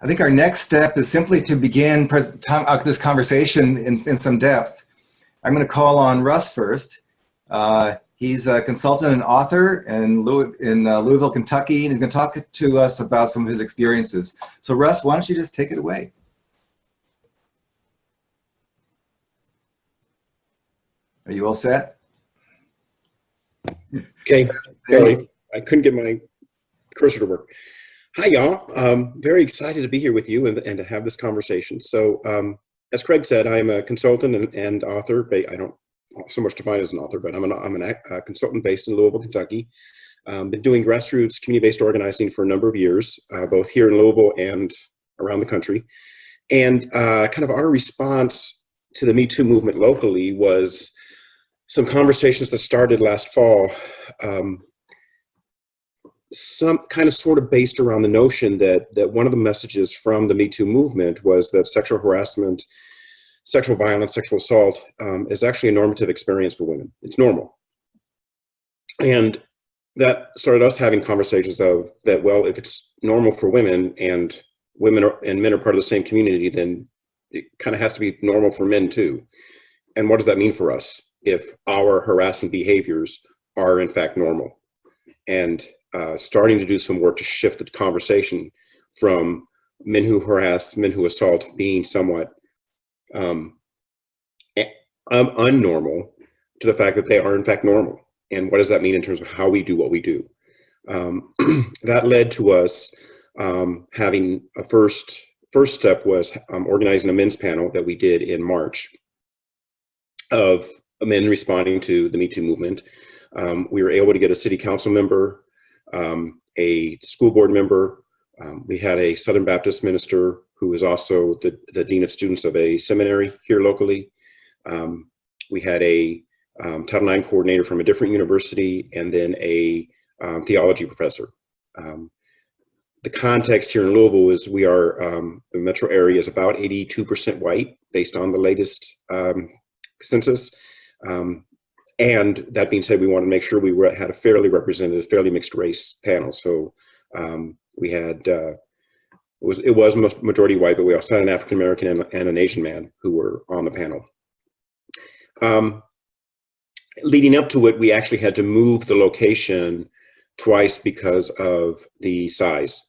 I think our next step is simply to begin this conversation in some depth. I'm going to call on Russ first. He's a consultant and author in Louisville, Kentucky, and he's going to talk to us about some of his experiences. So Russ, why don't you just take it away? Are you all set? Okay, sorry, I couldn't get my cursor to work. Hi, y'all. Very excited to be here with you and to have this conversation. So, as Craig said, I'm a consultant and author. I don't so much define as an author, but I'm a consultant based in Louisville, Kentucky. Been doing grassroots community-based organizing for a number of years, both here in Louisville and around the country. And kind of our response to the Me Too movement locally was some conversations that started last fall, some kind of sort of based around the notion that one of the messages from the Me Too movement was that sexual harassment, sexual violence, sexual assault is actually a normative experience for women. It's normal. And that started us having conversations of that, well, if it's normal for women and men are part of the same community, then it kind of has to be normal for men too. And what does that mean for us if our harassing behaviors are in fact normal? And starting to do some work to shift the conversation from men who harass, men who assault being somewhat unnormal to the fact that they are in fact normal. And what does that mean in terms of how we do what we do? That led to us having a first step was organizing a men's panel that we did in March of men responding to the Me Too movement. We were able to get a city council member, a school board member. We had a Southern Baptist minister who is also the dean of students of a seminary here locally. We had a Title IX coordinator from a different university, and then a theology professor. The context here in Louisville is we are, the metro area is about 82% white based on the latest census. And that being said, we wanted to make sure we had a fairly representative, fairly mixed race panel. So we had, it was majority white, but we also had an African American and an Asian man who were on the panel. Leading up to it, we actually had to move the location twice because of the size.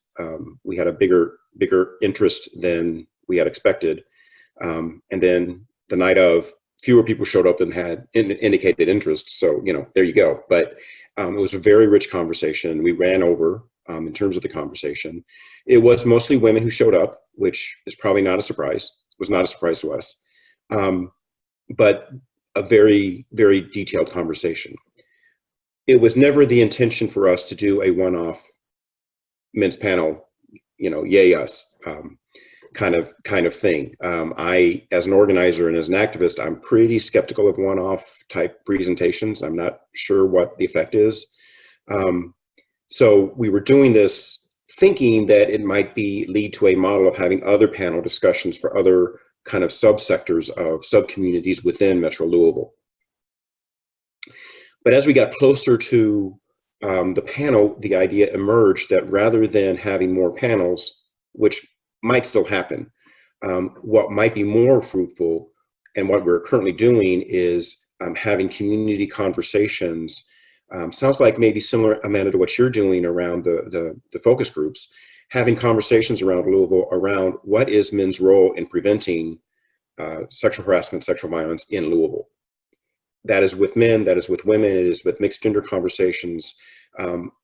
We had a bigger interest than we had expected. And then the night of, fewer people showed up than had indicated interest. So, you know, there you go. But it was a very rich conversation. We ran over in terms of the conversation. It was mostly women who showed up, which is probably not a surprise. It was not a surprise to us. But a very, very detailed conversation. It was never the intention for us to do a one-off men's panel, you know, yay us. Kind of thing. I, as an organizer and as an activist, I'm pretty skeptical of one-off type presentations. I'm not sure what the effect is. So we were doing this thinking that it might lead to a model of having other panel discussions for other kind of subsectors of sub-communities within Metro Louisville. But as we got closer to the panel, the idea emerged that rather than having more panels, which might still happen, what might be more fruitful and what we're currently doing is having community conversations. Sounds like maybe similar, Amanda, to what you're doing around the focus groups, having conversations around Louisville around what is men's role in preventing sexual harassment, sexual violence in Louisville. That is with men, that is with women, it is with mixed gender conversations.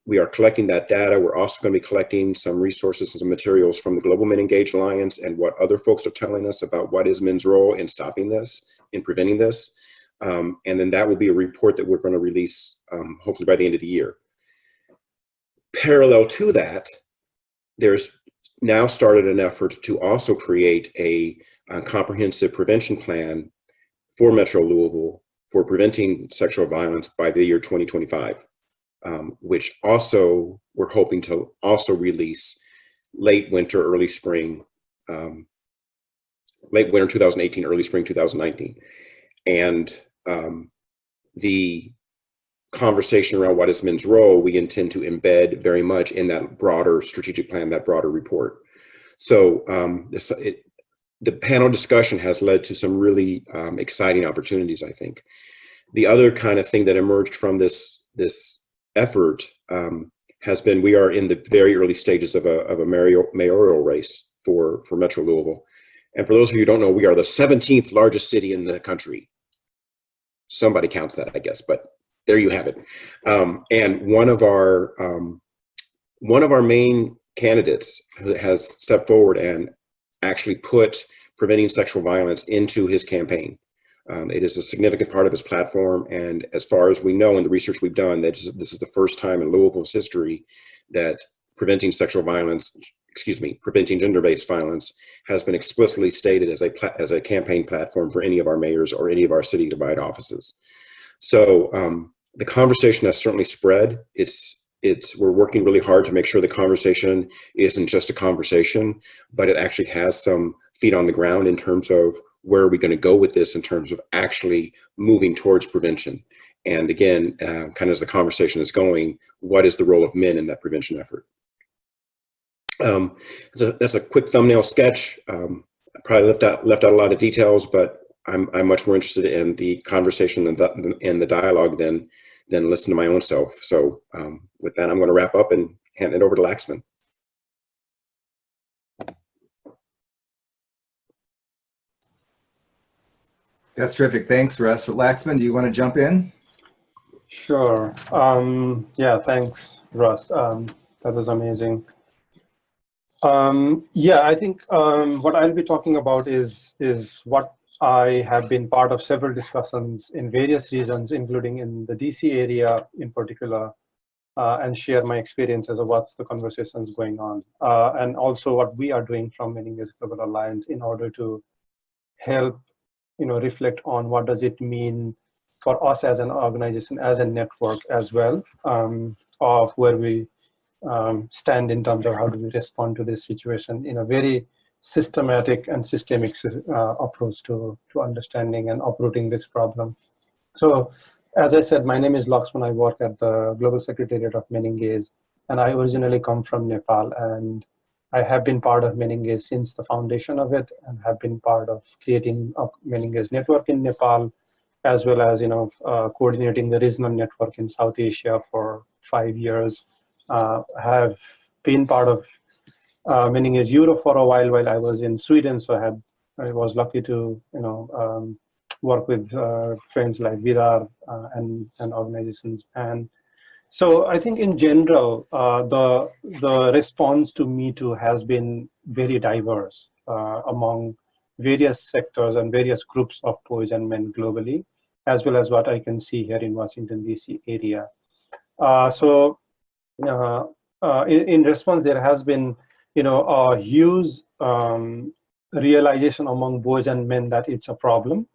We are collecting that data. We're also going to be collecting some resources and some materials from the Global Men Engaged Alliance and what other folks are telling us about what is men's role in stopping this, in preventing this. And then that will be a report that we're going to release hopefully by the end of the year. Parallel to that, there's now started an effort to also create a comprehensive prevention plan for Metro Louisville for preventing sexual violence by the year 2025, which also we're hoping to also release late winter, early spring, late winter 2018, early spring 2019. And the conversation around what is men's role, we intend to embed very much in that broader strategic plan, that broader report. So the panel discussion has led to some really exciting opportunities, I think. The other kind of thing that emerged from this effort has been, we are in the very early stages of a mayoral race for Metro Louisville. And for those of you who don't know, we are the 17th largest city in the country. Somebody counts that, I guess, but there you have it. And one of our main candidates has stepped forward and actually put preventing sexual violence into his campaign. It is a significant part of his platform, and as far as we know in the research we've done, that this is the first time in Louisville's history that preventing gender-based violence has been explicitly stated as a campaign platform for any of our mayors or any of our city-wide offices. So the conversation has certainly spread. We're working really hard to make sure the conversation isn't just a conversation, but it actually has some feet on the ground in terms of where are we going to go with this in terms of actually moving towards prevention. And again, kind of as the conversation is going, what is the role of men in that prevention effort? That's a quick thumbnail sketch. I probably left out a lot of details, but I'm much more interested in the conversation and the dialogue than listen to my own self. So with that, I'm going to wrap up and hand it over to Laxmi. That's terrific. Thanks, Russ. Laxmi, do you want to jump in? Sure. Yeah, thanks, Russ. That was amazing. Yeah, I think what I'll be talking about is what I have been part of several discussions in various regions, including in the DC area in particular, and share my experiences of what's the conversations going on, and also what we are doing from Meninges Global Alliance in order to help, reflect on what does it mean for us as an organization, as a network as well, of where we stand in terms of how do we respond to this situation in a very systematic and systemic approach to understanding and uprooting this problem. So, as I said, my name is Laxmi. I work at the Global Secretariat of Meninges, and I originally come from Nepal, and I have been part of Meninges since the foundation of it, and have been part of creating a Meninges network in Nepal, as well as coordinating the regional network in South Asia for 5 years. Have been part of Meninges Europe for a while I was in Sweden, so I was lucky to work with friends like Vidar and organizations. And so I think in general, the response to Me Too has been very diverse among various sectors and various groups of boys and men globally, as well as what I can see here in Washington, DC area. In response, there has been, a huge realization among boys and men that it's a problem,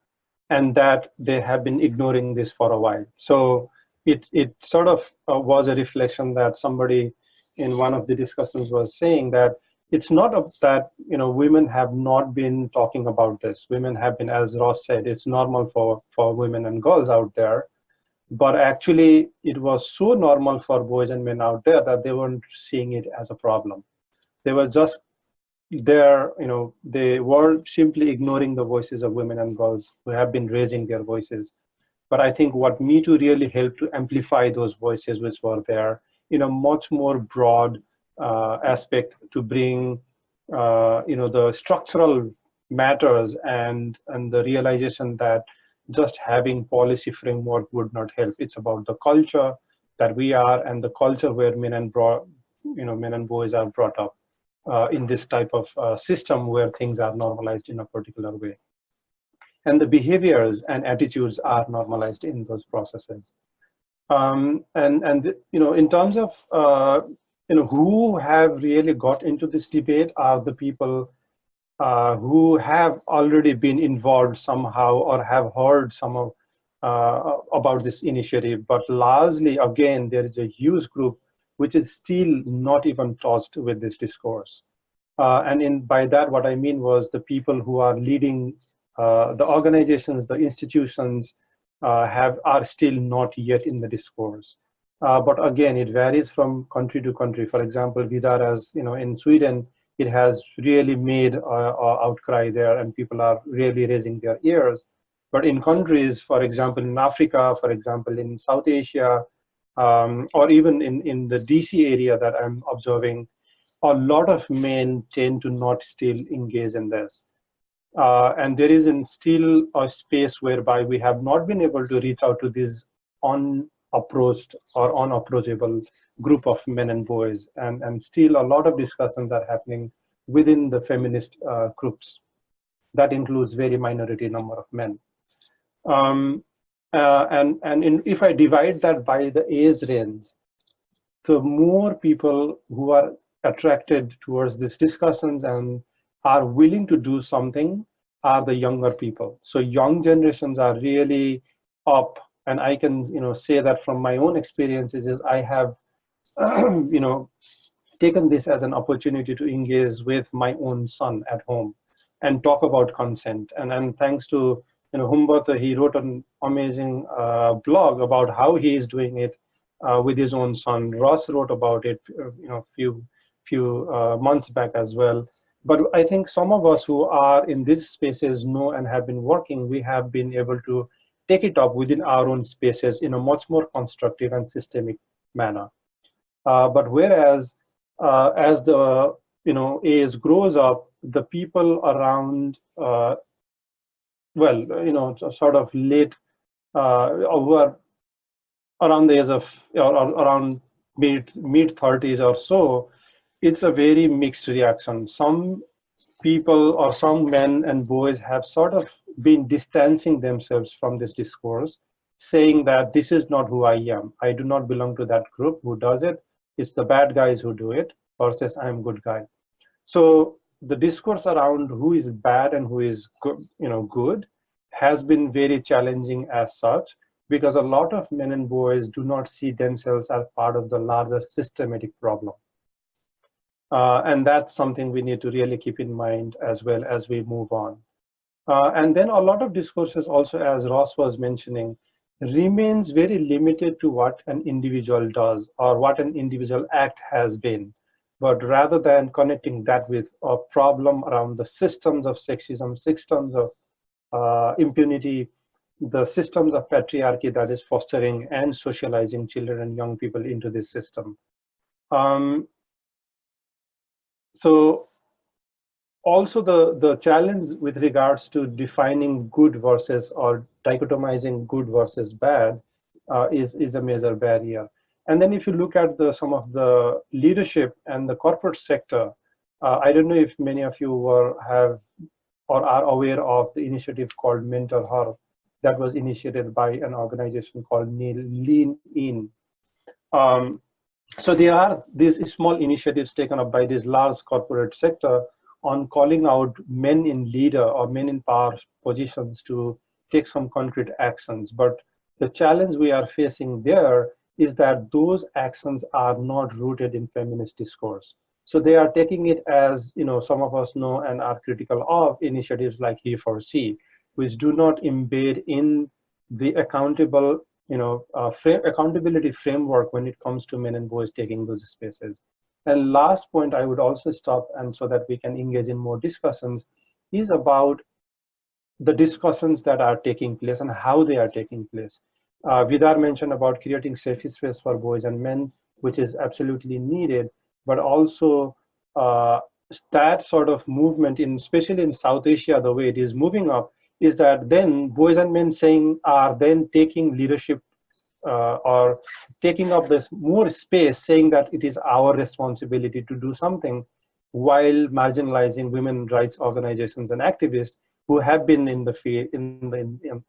and that they have been ignoring this for a while. So it sort of was a reflection that somebody in one of the discussions was saying that it's not that women have not been talking about this. Women have been, as Ross said, it's normal for women and girls out there. But actually, it was so normal for boys and men out there that they weren't seeing it as a problem. They were just there, they were simply ignoring the voices of women and girls who have been raising their voices. But I think what Me Too really helped to amplify those voices which were there in a much more broad aspect, to bring, the structural matters and the realization that just having policy framework would not help. It's about the culture that we are, and the culture where men and boys are brought up in this type of system where things are normalized in a particular way, and the behaviors and attitudes are normalized in those processes. In terms of who have really got into this debate are the people who have already been involved somehow or have heard some of about this initiative. But largely, again, there is a huge group which is still not even touched with this discourse. By that, what I mean was the people who are leading the organizations, the institutions are still not yet in the discourse. But again, it varies from country to country. For example, Vidar, as in Sweden, it has really made an outcry there, and people are really raising their ears. But in countries, for example, in Africa, for example, in South Asia, or even in the DC area that I'm observing, a lot of men tend to not still engage in this. And there is still a space whereby we have not been able to reach out to this unapproached or unapproachable group of men and boys. And still a lot of discussions are happening within the feminist groups. That includes very minority number of men. If I divide that by the age range, the more people who are attracted towards these discussions and are willing to do something are the younger people. So young generations are really up, and I can say that from my own experiences is I have taken this as an opportunity to engage with my own son at home and talk about consent. And thanks to Oberto, he wrote an amazing blog about how he is doing it with his own son. Ross wrote about it few months back as well. But I think some of us who are in these spaces know and have been working, we have been able to take it up within our own spaces in a much more constructive and systemic manner. But whereas as the age grows up, the people around sort of late over around the age of or around mid 30s or so, it's a very mixed reaction. Some people or some men and boys have sort of been distancing themselves from this discourse, saying that this is not who I am. I do not belong to that group who does it. It's the bad guys who do it versus I'm a good guy. So the discourse around who is bad and who is good has been very challenging as such, because a lot of men and boys do not see themselves as part of the larger systematic problem. And that's something we need to really keep in mind as well as we move on. And then a lot of discourses also, as Ross was mentioning, remains very limited to what an individual does or what an individual act has been. But rather than connecting that with a problem around the systems of sexism, systems of impunity, the systems of patriarchy that is fostering and socializing children and young people into this system. So also the challenge with regards to defining good versus or dichotomizing good versus bad is a major barrier. And then if you look at some of the leadership and the corporate sector, I don't know if many of you have or are aware of the initiative called Mentor Her that was initiated by an organization called Lean In. So there are these small initiatives taken up by this large corporate sector on calling out men in leader or men in power positions to take some concrete actions. But the challenge we are facing there is that those actions are not rooted in feminist discourse. So they are taking it as, some of us know and are critical of initiatives like He4C, which do not embed in the accountability framework when it comes to men and boys taking those spaces. And last point I would also stop, and so that we can engage in more discussions, is about the discussions that are taking place and how they are taking place. Vidar mentioned about creating safe space for boys and men, which is absolutely needed, but also that sort of movement, especially in South Asia, the way it is moving up, is that then boys and men are then taking leadership or taking up this more space, saying that it is our responsibility to do something, while marginalizing women's rights organizations and activists who have been in the field,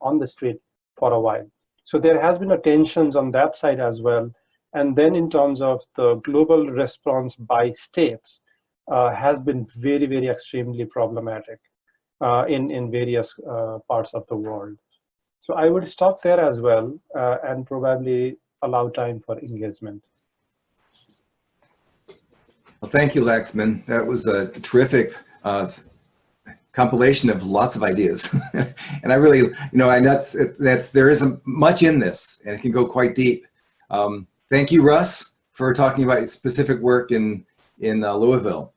on the street for a while. So there has been a tensions on that side as well. And then in terms of the global response by states has been very, very extremely problematic in various parts of the world. So I would stop there as well and probably allow time for engagement. Well, thank you, Laxmi. That was a terrific compilation of lots of ideas. And I really, there isn't much in this, and it can go quite deep. Thank you, Russ, for talking about specific work in Louisville.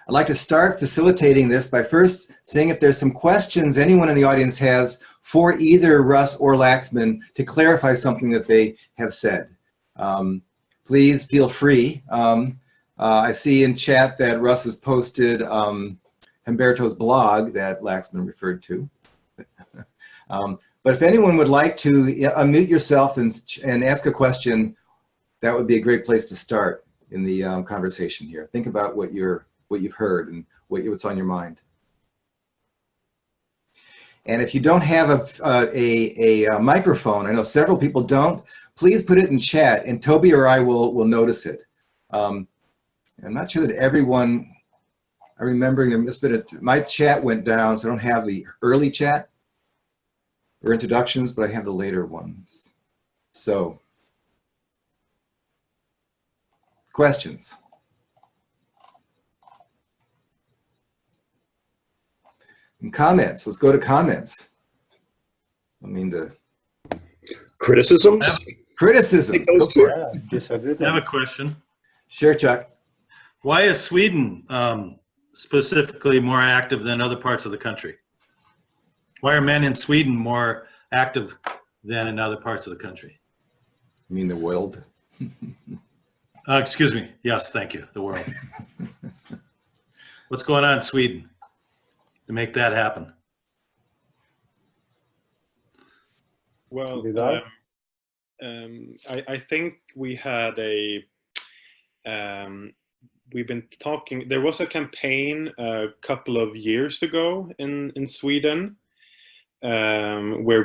I'd like to start facilitating this by first seeing if there's some questions anyone in the audience has for either Russ or Laxman to clarify something that they have said. Please feel free. I see in chat that Russ has posted Humberto's blog that Laxman referred to. But if anyone would like to unmute yourself and ask a question, that would be a great place to start in the conversation here. Think about what you've heard and what's on your mind. And if you don't have a microphone, I know several people don't, please put it in chat and Toby or I will notice it. I'm not sure that everyone, I'm remembering this bit of, my chat went down, so I don't have the early chat or introductions, but I have the later ones. So, questions? And comments, let's go to comments. I mean to. Criticisms? Criticisms. Yeah, disagree. I have a question. Sure, Chuck. Why is Sweden specifically more active than other parts of the country? Why are men in Sweden more active than in other parts of the country? You mean the world? Excuse me. Yes, thank you. The world. What's going on in Sweden to make that happen? Well, I think we had we've been talking, there was a campaign a couple of years ago in Sweden where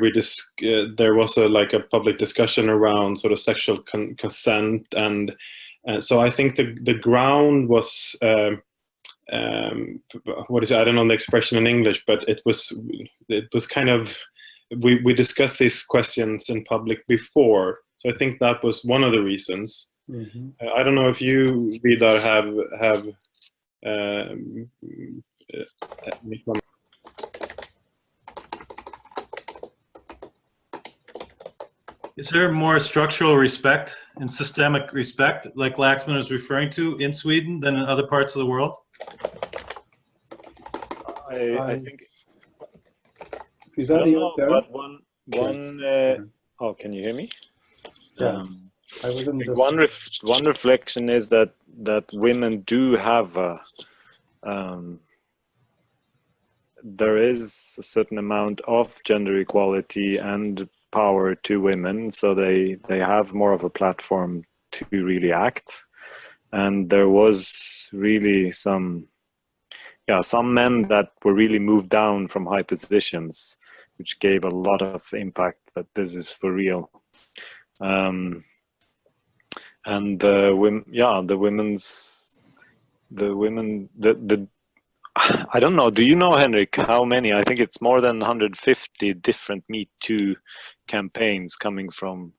there was a public discussion around sort of sexual consent, and so I think the ground was what is it? I don't know the expression in English, but it was kind of, we discussed these questions in public before, so I think that was one of the reasons. Mm-hmm. I don't know if you, Vidar, have Is there more structural respect and systemic respect, like Laxman is referring to, in Sweden than in other parts of the world? I think. Is that you there? But one. Oh, can you hear me? Yes. I wasn't just... One reflection is that women do have there is a certain amount of gender equality and power to women, so they have more of a platform to really act. And there was really some men that were really moved down from high positions, which gave a lot of impact that this is for real. And the women, I don't know. Do you know, Henrik, how many? I think it's more than 150 different Me Too campaigns coming from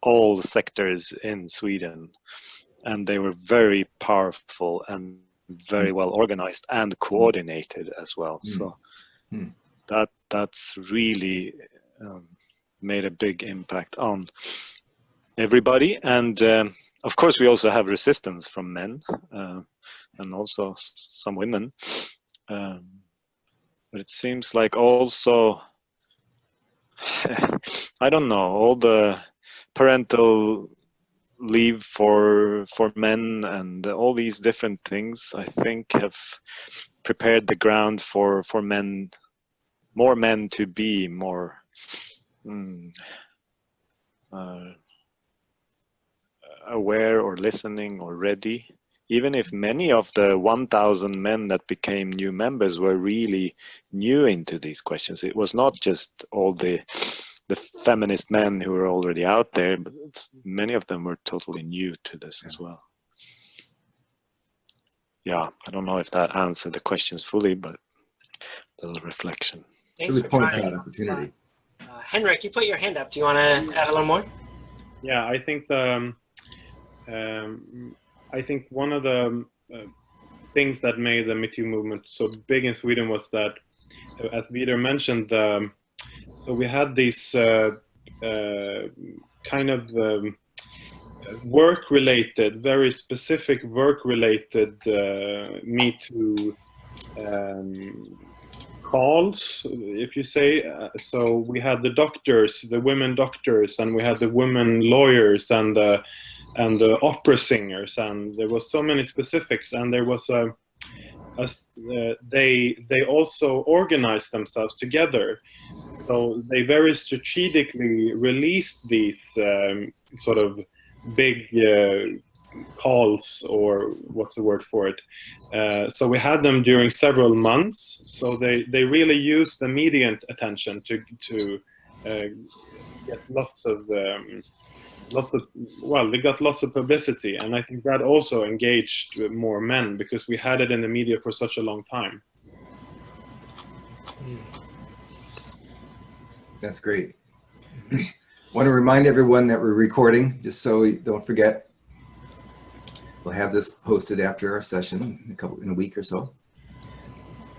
all sectors in Sweden, and they were very powerful and very well organized and coordinated as well. So that's really made a big impact on everybody. And of course, we also have resistance from men and also some women. But it seems like also, I don't know, all the parental leave for men and all these different things, I think, have prepared the ground for more men to be more aware or listening or ready. Even if many of the 1,000 men that became new members were really new into these questions. It was not just all the feminist men who were already out there, but many of them were totally new to this as well. Yeah, I don't know if that answered the questions fully, but a little reflection. Thanks for trying. Opportunity. Henrik, you put your hand up. Do you want to add a little more? Yeah, I think I think one of the things that made the Me Too movement so big in Sweden was that, as Vidar mentioned, so we had these kind of work-related, very specific work-related Me Too calls, if you say. So we had the doctors, the women doctors, and we had the women lawyers, and the opera singers, and there was so many specifics. And there was they also organized themselves together. So they very strategically released these sort of big calls, or what's the word for it? So we had them during several months. So they really used the media attention to get lots of well, they got lots of publicity, and I think that also engaged more men, because we had it in the media for such a long time. That's great. Want to remind everyone that we're recording, just so we don't forget. We'll have this posted after our session in a week or so.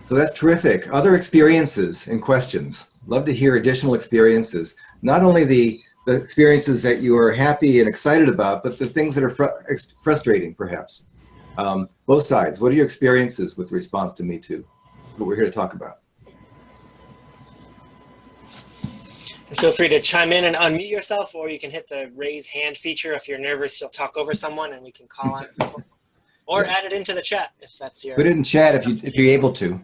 So that's terrific. Other experiences and questions. Love to hear additional experiences. Not only the experiences that you are happy and excited about, but the things that are frustrating, perhaps. Both sides. What are your experiences with response to Me Too? What we're here to talk about. Feel free to chime in and unmute yourself, or you can hit the raise hand feature. If you're nervous, you'll talk over someone and we can call on people. Or add it into the chat if that's your... Put it in chat if you're able to.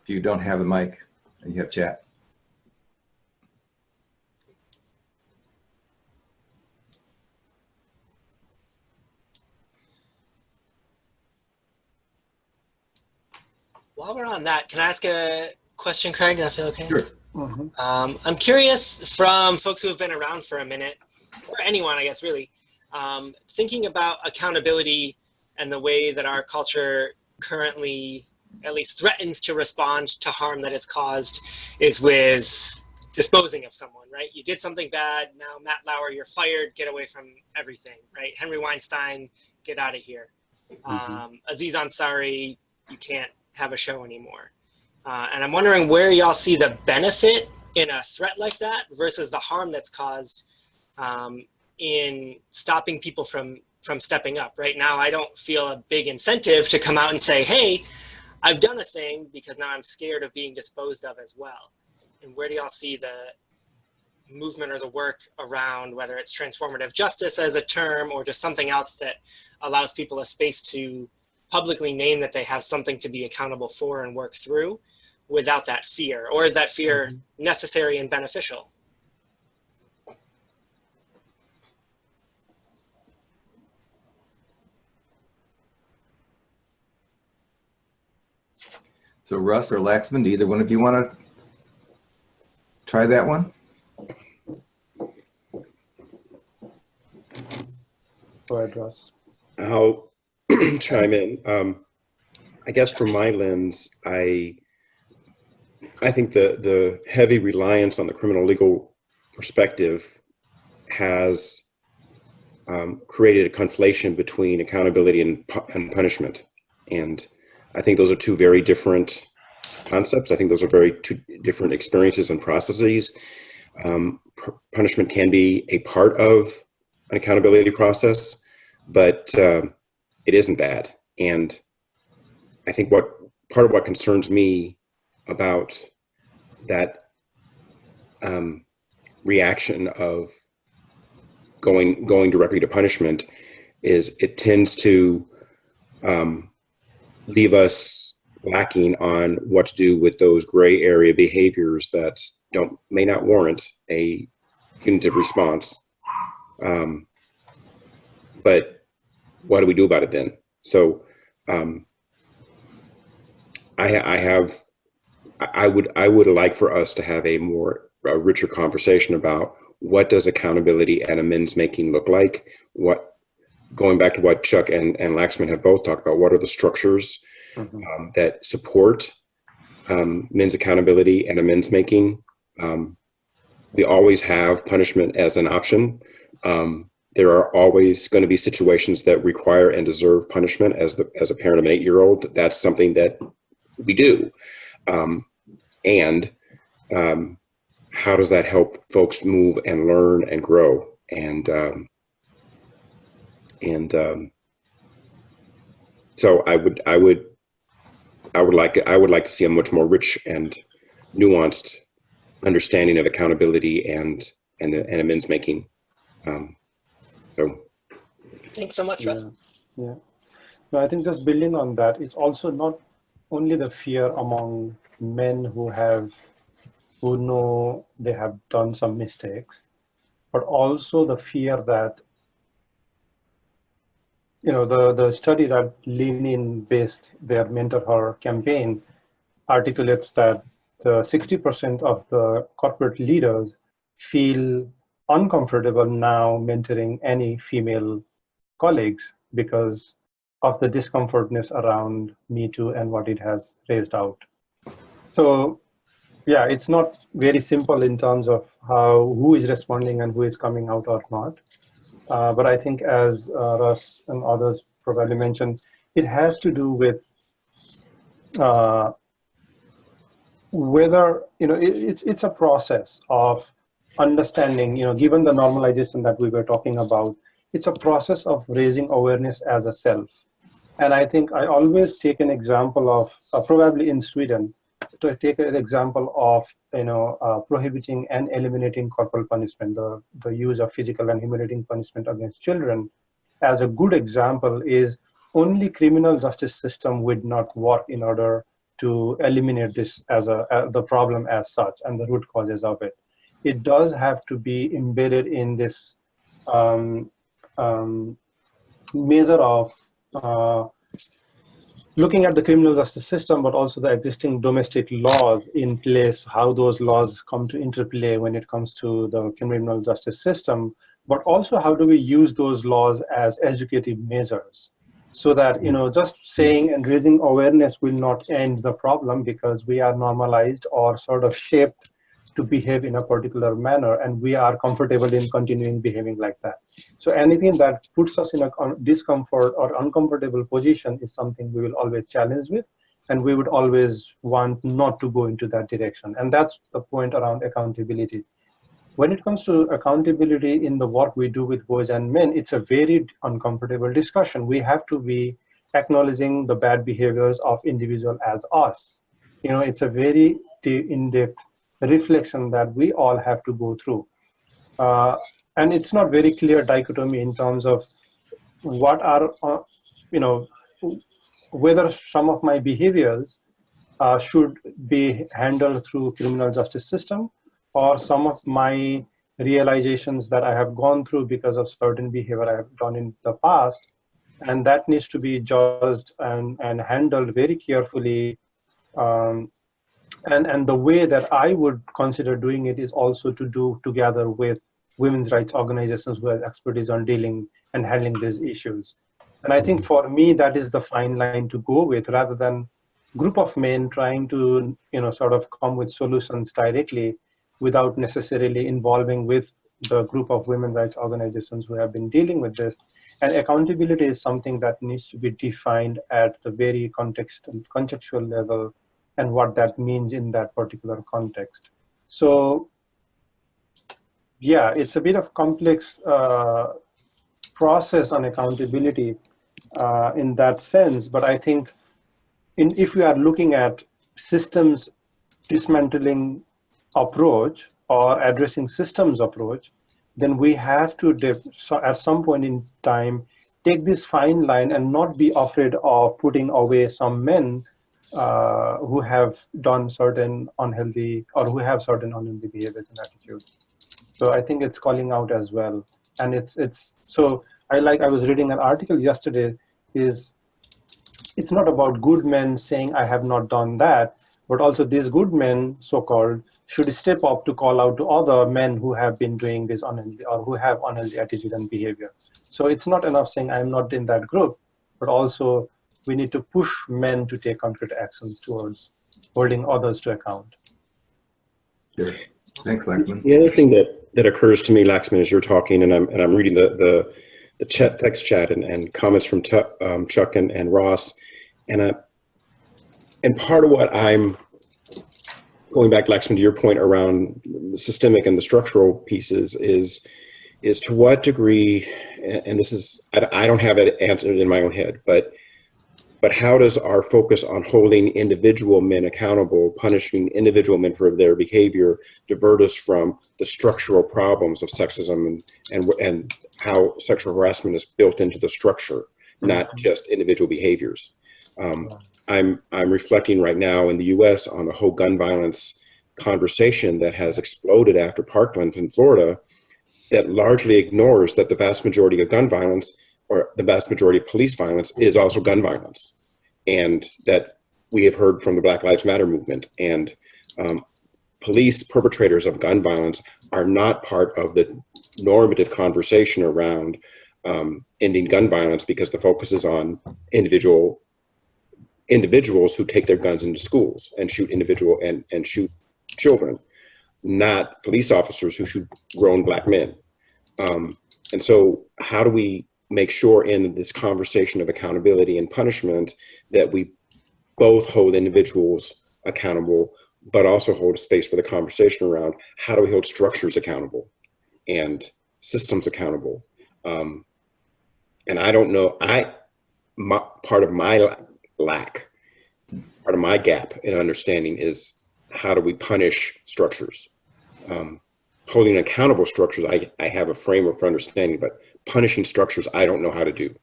If you don't have a mic and you have chat. While we're on that, can I ask a question, Craig? Does that feel okay? Sure. Mm-hmm. I'm curious, from folks who have been around for a minute, or anyone, I guess, really, thinking about accountability and the way that our culture currently at least threatens to respond to harm that is caused is with disposing of someone, right? You did something bad, now Matt Lauer, you're fired, get away from everything, right? Henry Weinstein, get out of here. Aziz Ansari, you can't have a show anymore. And I'm wondering where y'all see the benefit in a threat like that versus the harm that's caused in stopping people from stepping up. Right now, I don't feel a big incentive to come out and say, hey, I've done a thing, because now I'm scared of being disposed of as well. And where do y'all see the movement or the work around, whether it's transformative justice as a term or just something else that allows people a space to publicly name that they have something to be accountable for and work through without that fear? Or is that fear necessary and beneficial? So Russ or Laxmi, do either one of you want to try that one? Go ahead, Russ. I'll chime in. I guess from my lens, I think the heavy reliance on the criminal legal perspective has created a conflation between accountability and punishment. And I think those are two very different concepts. I think those are two different experiences and processes. Punishment can be a part of an accountability process, but it isn't that. And I think part of what concerns me about that reaction of going directly to punishment is it tends to leave us lacking on what to do with those gray area behaviors that may not warrant a punitive response. But what do we do about it then? So I would like for us to have a richer conversation about what does accountability and amends making look like? Going back to what Chuck and Laxmi have both talked about, what are the structures that support men's accountability and amends making? We always have punishment as an option. There are always going to be situations that require and deserve punishment. As a parent of an 8-year-old, that's something that we do. And how does that help folks move and learn and grow? And And so I would like to see a much more rich and nuanced understanding of accountability and amends making. So Thanks so much, Russ. Yeah. No, I think just building on that, it's also not only the fear among men who know they have done some mistakes, but also the fear that, the study that Lenin based their Mentor Her campaign articulates that the 60% of the corporate leaders feel uncomfortable now mentoring any female colleagues because of the discomfortness around Me Too and what it has raised out. So yeah, it's not very simple in terms of who is responding and who is coming out or not. But I think as Russ and others probably mentioned, it has to do with whether, it's a process of understanding, given the normalization that we were talking about, it's a process of raising awareness as a self. And I think I always take an example of, probably in Sweden, to take an example of, prohibiting and eliminating corporal punishment, the use of physical and humiliating punishment against children. As a good example is only criminal justice system would not work in order to eliminate this as the problem as such and the root causes of it. It does have to be embedded in this measure of looking at the criminal justice system, but also the existing domestic laws in place, how those laws come to interplay when it comes to the criminal justice system, but also how do we use those laws as educative measures so that, just saying and raising awareness will not end the problem because we are normalized or sort of shaped to behave in a particular manner, and we are comfortable in continuing behaving like that. So anything that puts us in a discomfort or uncomfortable position is something we will always challenge with, and we would always want not to go into that direction. And that's the point around accountability. When it comes to accountability in the work we do with boys and men, it's a very uncomfortable discussion. We have to be acknowledging the bad behaviors of individual as us. It's a very in-depth reflection that we all have to go through. And it's not very clear dichotomy in terms of what are, whether some of my behaviors should be handled through criminal justice system, or some of my realizations that I have gone through because of certain behavior I have done in the past, and that needs to be judged and handled very carefully. And the way that I would consider doing it is also to do together with women's rights organizations who have expertise on dealing and handling these issues. And I think for me, that is the fine line to go with, rather than group of men trying to, sort of come with solutions directly without necessarily involving with the group of women's rights organizations who have been dealing with this. And accountability is something that needs to be defined at the very contextual level, and what that means in that particular context. So yeah, it's a bit of complex process on accountability in that sense, but I think if we are looking at systems dismantling approach or addressing systems approach, then we have to, at some point in time, take this fine line and not be afraid of putting away some men who have done certain unhealthy, or who have certain unhealthy behaviors and attitudes. So I think it's calling out as well. And it's so I was reading an article yesterday, it's not about good men saying I have not done that, but also these good men, so-called, should step up to call out to other men who have been doing this unhealthy, or who have unhealthy attitude and behavior. So it's not enough saying I'm not in that group, but also we need to push men to take concrete actions towards holding others to account. Sure. Thanks, Laxmi. The other thing that occurs to me, Laxmi, as you're talking, and I'm reading the text chat and comments from Chuck and Ross, and part of what I'm going back, Laxmi, to your point around the systemic and the structural pieces is is to what degree, and this is, I don't have it answered in my own head, but how does our focus on holding individual men accountable, punishing individual men for their behavior, divert us from the structural problems of sexism and how sexual harassment is built into the structure, not just individual behaviors? I'm reflecting right now in the U.S. on the whole gun violence conversation that has exploded after Parkland in Florida, that largely ignores that the vast majority of gun violence, or the vast majority of police violence, is also gun violence. And that we have heard from the Black Lives Matter movement. And police perpetrators of gun violence are not part of the normative conversation around ending gun violence, because the focus is on individuals who take their guns into schools and shoot and shoot children, not police officers who shoot grown Black men. And so how do we make sure in this conversation of accountability and punishment that we both hold individuals accountable, but also hold space for the conversation around how do we hold structures accountable and systems accountable? And I don't know, part of my gap in understanding is how do we punish structures? Holding accountable structures, I have a framework for understanding, but punishing structures, I don't know how to do.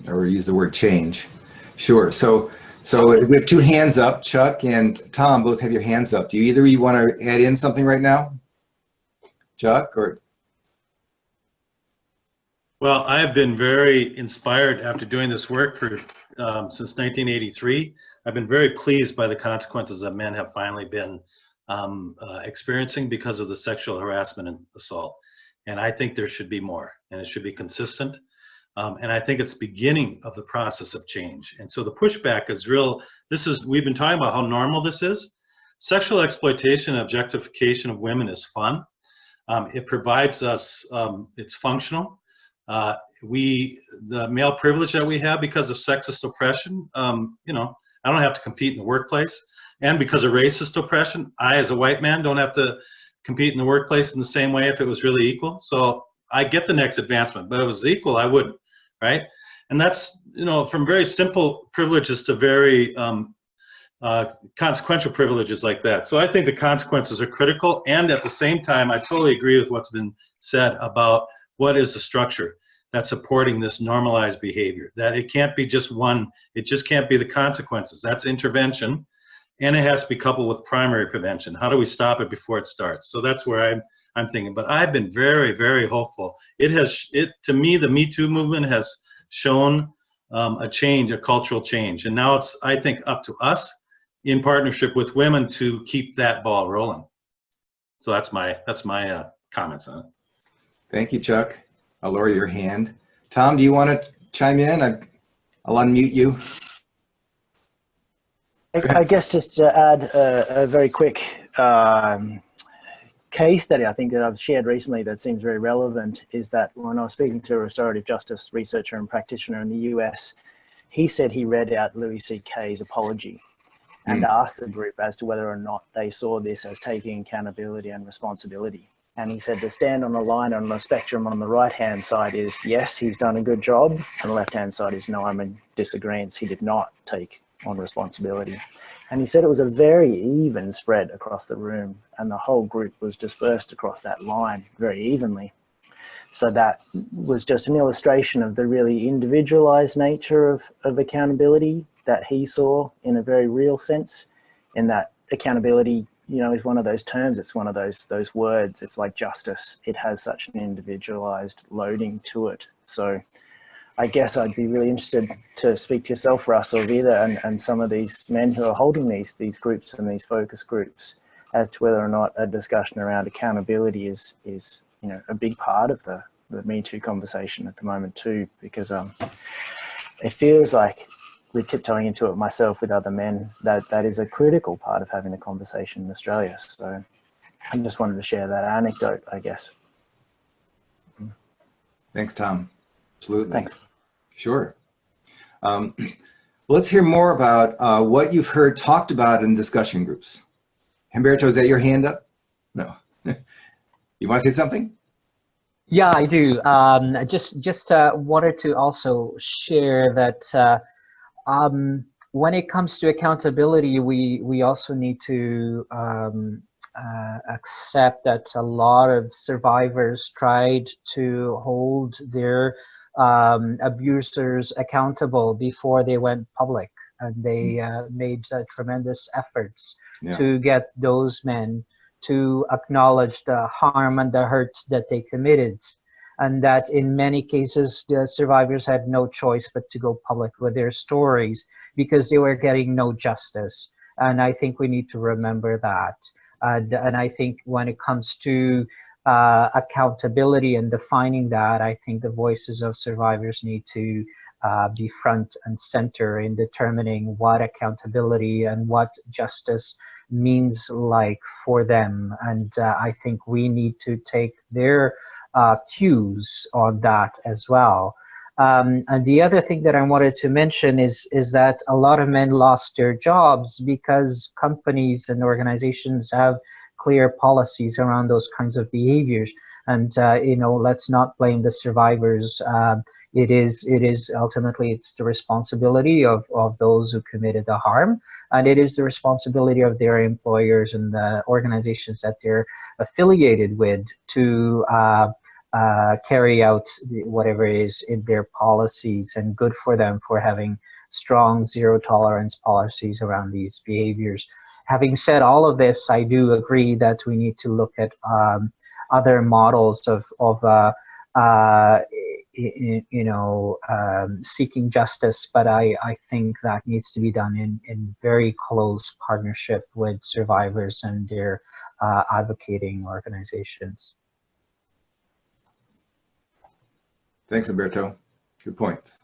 Or use the word change. Sure. So we have two hands up. Chuck and Tom both have your hands up. Do either of you want to add in something right now? Chuck or? Well, I've been very inspired after doing this work for since 1983. I've been very pleased by the consequences that men have finally been experiencing because of the sexual harassment and assault. And I think there should be more, and it should be consistent. And I think it's beginning of the process of change. And so the pushback is real. We've been talking about how normal this is. Sexual exploitation and objectification of women is fun. It provides us, it's functional. The male privilege that we have because of sexist oppression, you know, I don't have to compete in the workplace. And because of racist oppression, I, as a white man, don't have to compete in the workplace in the same way if it was really equal. So I get the next advancement, but if it was equal, I wouldn't, right? And that's, you know, from very simple privileges to very consequential privileges like that. So I think the consequences are critical. And at the same time, I totally agree with what's been said about what is the structure that's supporting this normalized behavior, that it can't be just one, it just can't be the consequences. That's intervention. And it has to be coupled with primary prevention. How do we stop it before it starts? So that's where I'm thinking. But I've been very, very hopeful. To me, the Me Too movement has shown a change, a cultural change. And now it's, I think, up to us in partnership with women to keep that ball rolling. So that's my comments on it. Thank you, Chuck. I'll lower your hand. Tom, do you want to chime in? I'll unmute you. I guess just to add a very quick case study I think that I've shared recently that seems very relevant is that when I was speaking to a restorative justice researcher and practitioner in the US, he said he read out Louis C.K.'s apology and asked the group as to whether or not they saw this as taking accountability and responsibility. And he said the stand on the line on the spectrum on the right-hand side is, yes, he's done a good job. And the left-hand side is, no, I'm in disagreement. He did not take on responsibility. And he said it was a very even spread across the room, and the whole group was dispersed across that line very evenly. So that was just an illustration of the really individualized nature of accountability that he saw in a very real sense, in that accountability, you know, is one of those terms, it's one of those words, it's like justice. It has such an individualized loading to it. So I guess I'd be really interested to speak to yourself, Russ, or Vida, and some of these men who are holding these groups and these focus groups as to whether or not a discussion around accountability is you know, a big part of the Me Too conversation at the moment too, because it feels like we're tiptoeing into it myself with other men, that is a critical part of having a conversation in Australia. So I just wanted to share that anecdote, I guess. Thanks, Tom. Absolutely. Thanks. Sure. Let's hear more about what you've heard talked about in discussion groups. Humberto, is that your hand up? No. You want to say something? Yeah, I do. Just wanted to also share that when it comes to accountability, we also need to accept that a lot of survivors tried to hold their abusers accountable before they went public, and they made tremendous efforts to get those men to acknowledge the harm and the hurt that they committed, and that in many cases the survivors had no choice but to go public with their stories because they were getting no justice. And I think we need to remember that. And I think when it comes to accountability and defining that, I think the voices of survivors need to be front and center in determining what accountability and what justice means like for them. And I think we need to take their cues on that as well. And the other thing that I wanted to mention is that a lot of men lost their jobs because companies and organizations have clear policies around those kinds of behaviors. And you know, let's not blame the survivors. It is ultimately, it's the responsibility of those who committed the harm, and it is the responsibility of their employers and the organizations that they're affiliated with to carry out whatever is in their policies, and good for them for having strong zero tolerance policies around these behaviors. Having said all of this, I do agree that we need to look at other models of seeking justice, but I think that needs to be done in very close partnership with survivors and their advocating organizations. Thanks, Oberto. Good point.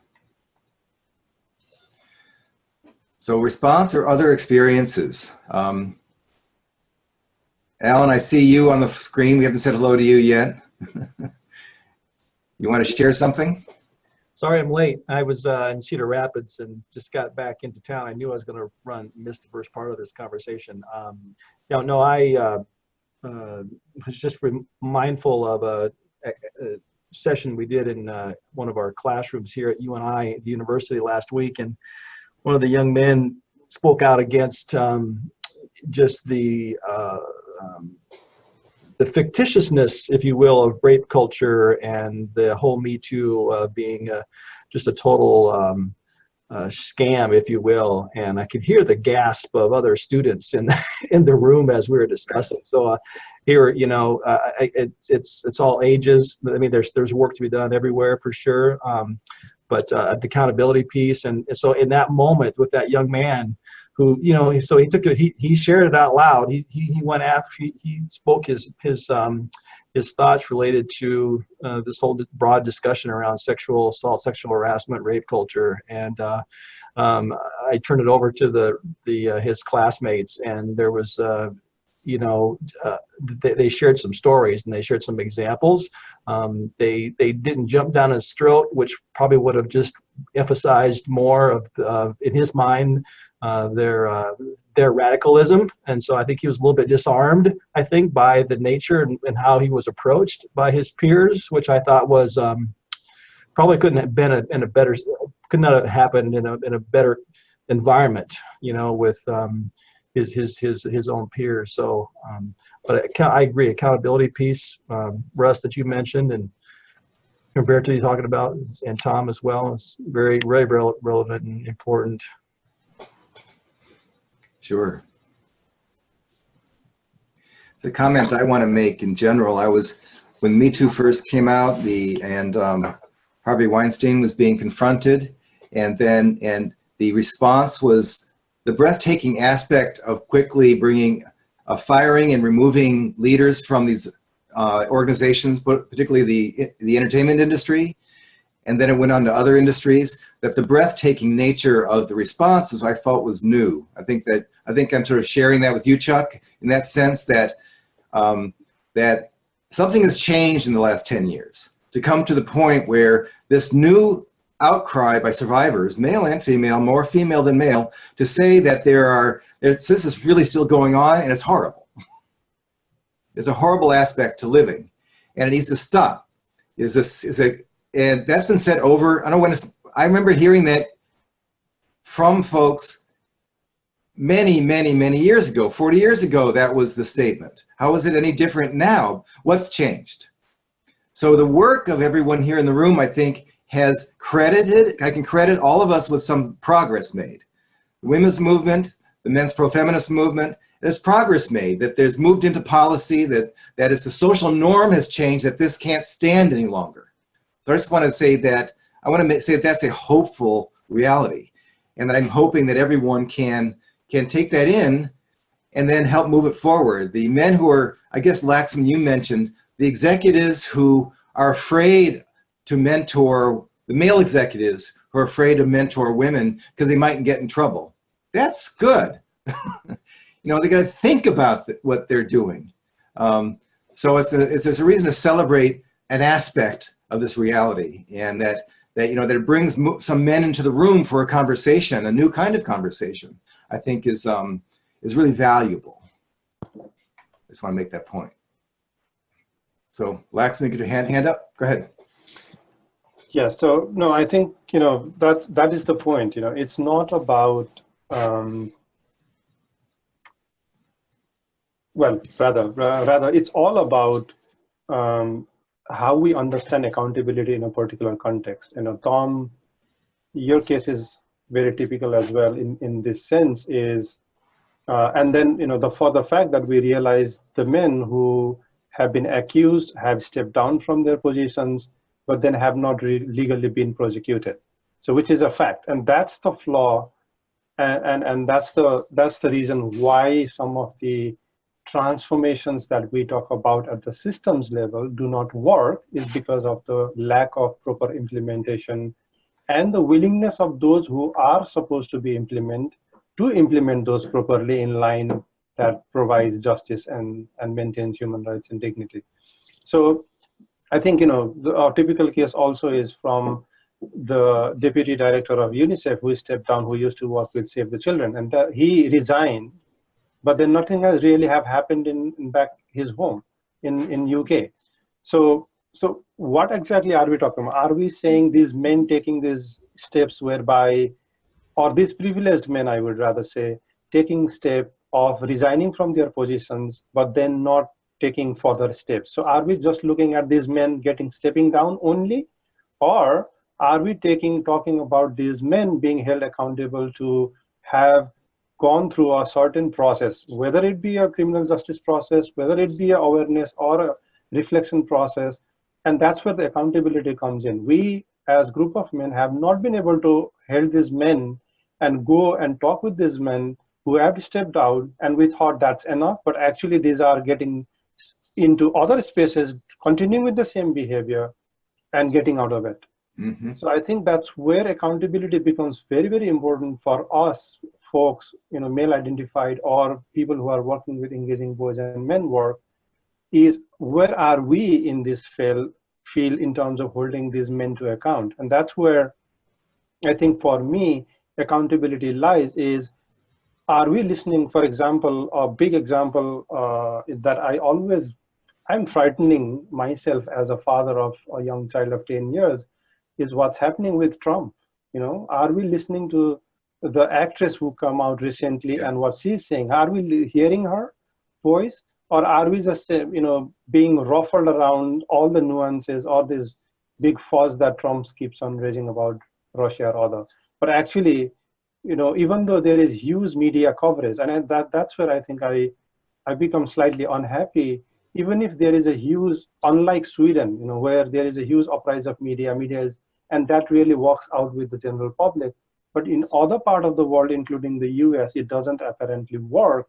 So response or other experiences. Alan, I see you on the screen. We haven't said hello to you yet. You want to share something? Sorry I'm late. I was in Cedar Rapids and just got back into town. I knew I was going to miss the first part of this conversation. I was just mindful of a session we did in one of our classrooms here at UNI at the university last week, and one of the young men spoke out against just the fictitiousness, if you will, of rape culture and the whole Me Too being just a total scam, if you will. And I could hear the gasp of other students in the room as we were discussing. So here, you know, it's all ages. I mean, there's work to be done everywhere for sure. But the accountability piece, and so in that moment with that young man, who, you know, so he took it, he shared it out loud. He went after, he spoke his thoughts related to this whole broad discussion around sexual assault, sexual harassment, rape culture, and I turned it over to his classmates, and there was they shared some stories and they shared some examples. They didn't jump down his throat, which probably would have just emphasized more of in his mind their radicalism. And so I think he was a little bit disarmed, I think, by the nature and how he was approached by his peers, which I thought was probably couldn't have been could not have happened in a better environment, you know, with his own peers. So but I agree, accountability piece, Russ, that you mentioned, and Oberto you talking about, and Tom as well, is very, very relevant and important. Sure. It's a comment I want to make in general. When Me Too first came out, Harvey Weinstein was being confronted, and the response was the breathtaking aspect of quickly bringing firing and removing leaders from these organizations, but particularly the entertainment industry. And then it went on to other industries. That the breathtaking nature of the responses I felt was new. I think I'm sort of sharing that with you, Chuck, in that sense that that something has changed in the last 10 years to come to the point where this new outcry by survivors, male and female, more female than male, to say that this is really still going on, and it's horrible. It's a horrible aspect to living, and it needs to stop. and that's been said over, I don't want to, I remember hearing that from folks many, many, many years ago, 40 years ago, that was the statement. How is it any different now? What's changed? So the work of everyone here in the room, I think, has credited, I can credit all of us with some progress made. The women's movement, the men's pro-feminist movement, there's progress made, that there's moved into policy, that it's the social norm has changed, that this can't stand any longer. So I just want to say that, I want to say that that's a hopeful reality, and that I'm hoping that everyone can take that in and then help move it forward. The men who are, I guess, Laxmi, you mentioned, the executives who are afraid to mentor, the male executives who are afraid to mentor women because they might get in trouble. That's good. You know, they got to think about what they're doing. So it's a reason to celebrate an aspect of this reality, and that you know, that it brings some men into the room for a conversation, a new kind of conversation, I think is really valuable. I just want to make that point. So Laxmi, get your hand up. Go ahead. Yeah, so no, I think, you know, that is the point. You know, it's not about, well, rather it's all about how we understand accountability in a particular context. You know, Tom, your case is very typical as well in this sense is, and then, you know, for the fact that we realize the men who have been accused have stepped down from their positions, but then have not legally been prosecuted. So which is a fact, and that's the flaw, and that's the reason why some of the transformations that we talk about at the systems level do not work, is because of the lack of proper implementation and the willingness of those who are supposed to be implement those properly in line that provides justice and maintains human rights and dignity. So I think, you know, our typical case also is from the deputy director of UNICEF who stepped down, who used to work with Save the Children, and he resigned, but then nothing has really have happened in back his home in UK. So what exactly are we talking about? Are we saying these men taking these steps whereby, or these privileged men, I would rather say, taking step of resigning from their positions, but then not taking further steps? So are we just looking at these men stepping down only, or are we talking about these men being held accountable to have gone through a certain process, whether it be a criminal justice process, whether it be an awareness or a reflection process? And that's where the accountability comes in. We as group of men have not been able to help these men and go and talk with these men who have stepped out, and we thought that's enough, but actually these are getting into other spaces, continuing with the same behavior and getting out of it. Mm-hmm. So I think that's where accountability becomes very, very important for us folks, you know, male identified or people who are working with engaging boys and men work, is where are we in this field in terms of holding these men to account? And that's where I think for me, accountability lies is, are we listening? For example, a big example that I'm frightening myself as a father of a young child of 10 years is what's happening with Trump. You know, are we listening to the actress who come out recently and what she's saying? Are we hearing her voice, or are we just, you know, being ruffled around all the nuances or this big fuss that Trump keeps on raising about Russia or other? But actually, you know, even though there is huge media coverage, and that's where I think I become slightly unhappy, even if there is a huge, unlike Sweden, you know, where there is a huge uprise of media is, and that really works out with the general public. But in other part of the world, including the US, it doesn't apparently work.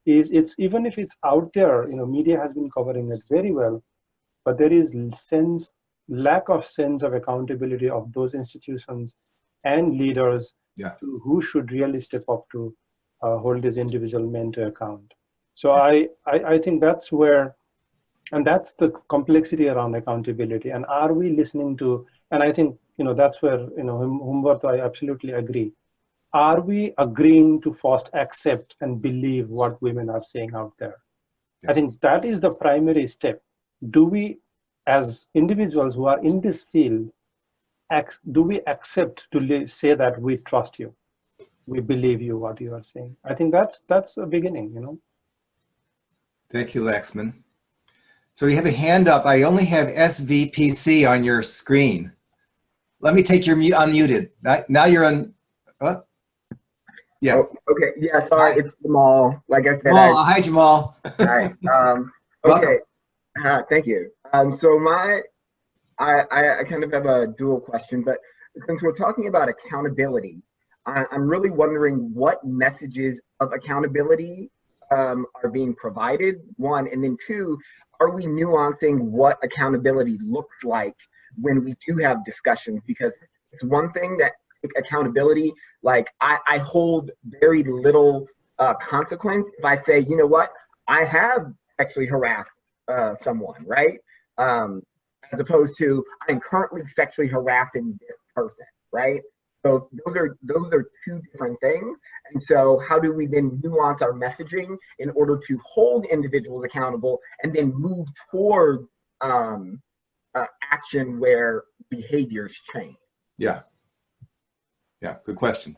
It's even if it's out there, you know, media has been covering it very well, but there is lack of sense of accountability of those institutions and leaders who should really step up to hold these individual men to account. So I think that's where, and that's the complexity around accountability. And are we listening to, and I think, you know, that's where, you know, Oberto, I absolutely agree. Are we agreeing to first accept and believe what women are saying out there? I think that is the primary step. Do we as individuals who are in this field, do we accept to say that we trust you, we believe you, what you are saying? I think that's a beginning, you know. Thank you, Laxman. So you have a hand up. I only have SVPC on your screen. Let me take your unmuted. Now you're on. Oh, yeah. Oh, okay. Yeah. Sorry, it's Jamal. Like I said. Jamal, hi, Jamal. Hi. Okay. Thank you. So I kind of have a dual question, but since we're talking about accountability, I'm really wondering what messages of accountability are being provided, one, and then two, are we nuancing what accountability looks like when we do have discussions? Because it's one thing that accountability, like I hold very little consequence if I say, you know what, I have actually harassed someone, right? As opposed to I'm currently sexually harassing this person, right? So those are two different things. And so how do we then nuance our messaging in order to hold individuals accountable and then move toward action where behaviors change? Yeah. Yeah, good question.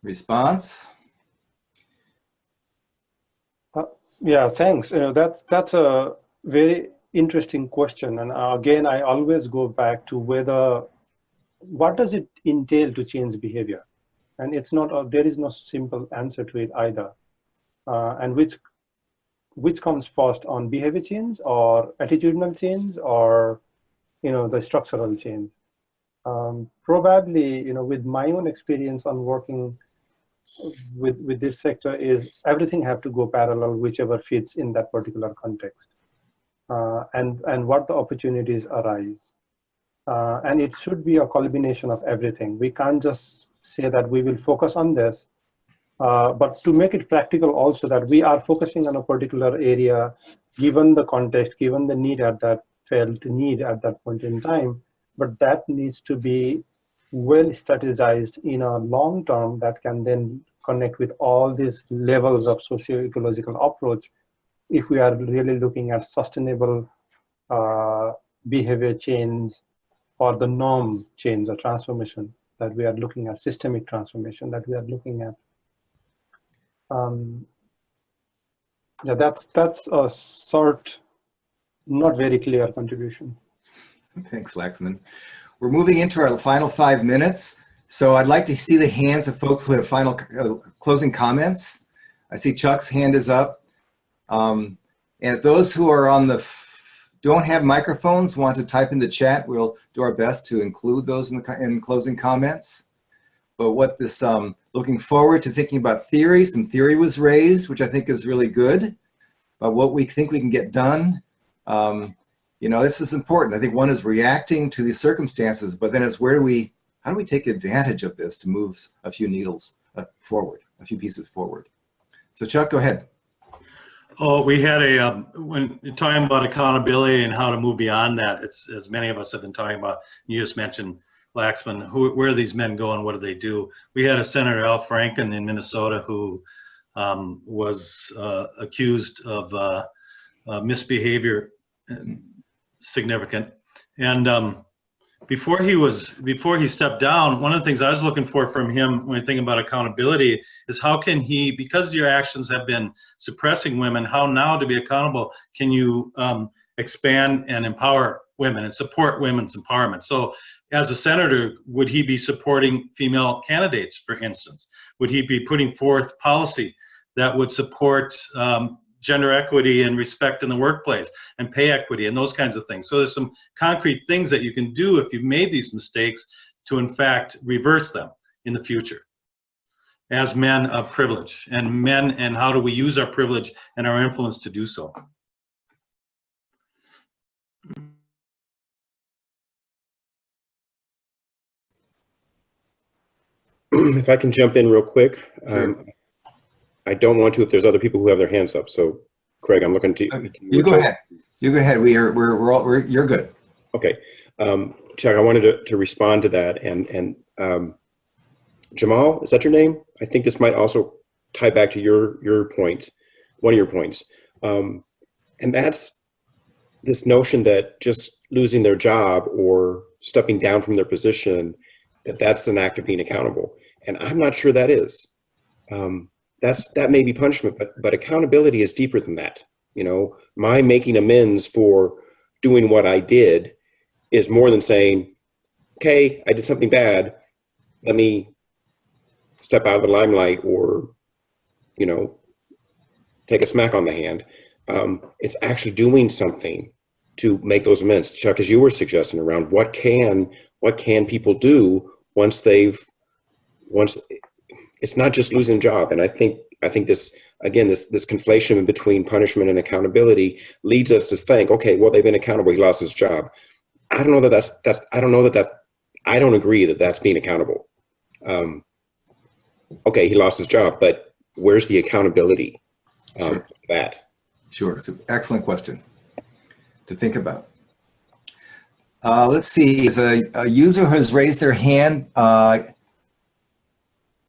Response? Yeah, thanks. That's a very interesting question. And again, I always go back to what does it entail to change behavior? And it's not, there is no simple answer to it either. And which comes first, on behavior change or attitudinal change or, the structural change? Probably, with my own experience on working with this sector is everything have to go parallel, whichever fits in that particular context. And what the opportunities arise. And it should be a culmination of everything. We can't just say that we will focus on this, but to make it practical also, that we are focusing on a particular area, given the context, given the need at that felt need at that point in time, but that needs to be well strategized in a long term that can then connect with all these levels of socio-ecological approach if we are really looking at sustainable behavior change or the norm change or transformation that we are looking at, systemic transformation that we are looking at. Yeah, that's a short, not very clear contribution. Thanks, Laxman. We're moving into our final 5 minutes. So I'd like to see the hands of folks who have final closing comments. I see Chuck's hand is up. And if those who are on don't have microphones want to type in the chat, we'll do our best to include those in closing comments. But what this, looking forward to thinking about theory, some theory was raised, which I think is really good, but what we think we can get done. This is important. I think one is reacting to these circumstances, but then it's how do we take advantage of this to move a few needles forward, a few pieces forward? So Chuck, go ahead. Oh, we had when you're talking about accountability and how to move beyond that, it's as many of us have been talking about, you just mentioned Laxman, where are these men going, what do they do? We had a Senator Al Franken in Minnesota who was accused of misbehavior, significant. And before he stepped down, one of the things I was looking for from him when thinking about accountability is how can he, because your actions have been suppressing women, how now to be accountable can you expand and empower women and support women's empowerment? So as a senator, would he be supporting female candidates, for instance? Would he be putting forth policy that would support gender equity and respect in the workplace and pay equity and those kinds of things? So there's some concrete things that you can do if you've made these mistakes to in fact reverse them in the future as men of privilege and how do we use our privilege and our influence to do so? If I can jump in real quick. Sure. I don't want to if there's other people who have their hands up. So, Craig, I'm looking to you. Go ahead. You go ahead. You're good. Okay, Chuck, I wanted to respond to that, and Jamal, is that your name? I think this might also tie back to your point, one of your points. And that's this notion that just losing their job or stepping down from their position, that's an act of being accountable. And I'm not sure that is. That may be punishment, but accountability is deeper than that. You know, my making amends for doing what I did is more than saying, okay, I did something bad, let me step out of the limelight or, you know, take a smack on the hand. It's actually doing something to make those amends. Chuck, as you were suggesting around what can people do once it's not just losing a job. And I think this, again, this conflation between punishment and accountability leads us to think, okay, well, they've been accountable, he lost his job. I don't know that I don't agree that that's being accountable. Okay, he lost his job, but where's the accountability for that? Sure, it's an excellent question to think about. Let's see, is a user who has raised their hand. Go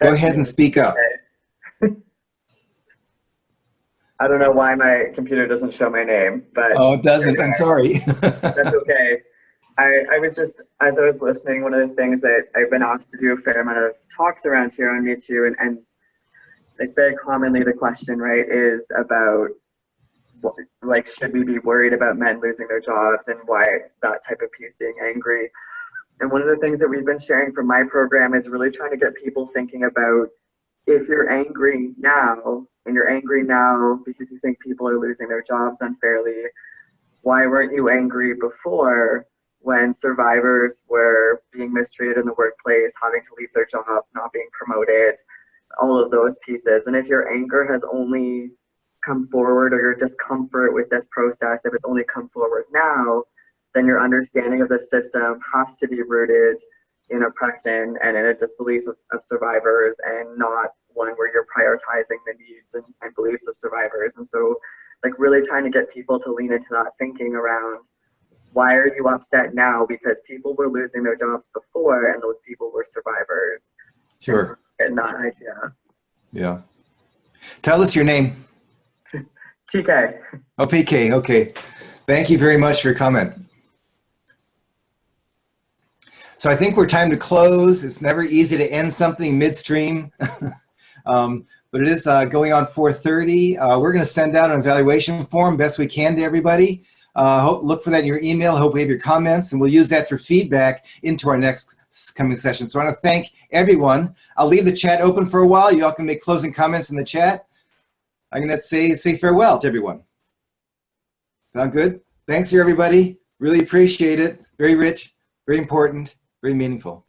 ahead and speak up. I don't know why my computer doesn't show my name, but oh, it doesn't. I'm sorry. That's okay. I was just, as I was listening, one of the things that I've been asked to do a fair amount of talks around here on Me Too, and like very commonly the question, right, is about like, should we be worried about men losing their jobs and why that type of piece being angry. And one of the things that we've been sharing from my program is really trying to get people thinking about, if you're angry now, and you're angry now because you think people are losing their jobs unfairly, why weren't you angry before when survivors were being mistreated in the workplace, having to leave their jobs, not being promoted, all of those pieces? And if your anger has only come forward, or your discomfort with this process, if it's only come forward now, then your understanding of the system has to be rooted in oppression and in a disbelief of survivors, and not one where you're prioritizing the needs and beliefs of survivors. And so, like, really trying to get people to lean into that thinking around, why are you upset now? Because people were losing their jobs before, and those people were survivors. Sure. And that idea. Yeah. Tell us your name. TK. Oh, PK. Okay. Thank you very much for your comment. So I think we're time to close. It's never easy to end something midstream, but it is going on 4:30. We're going to send out an evaluation form best we can to everybody. Look for that in your email. Hope we have your comments, and we'll use that for feedback into our next coming session. So I want to thank everyone. I'll leave the chat open for a while. You all can make closing comments in the chat. I'm going to say farewell to everyone. Sound good? Thanks for everybody. Really appreciate it. Very rich, very important, very meaningful.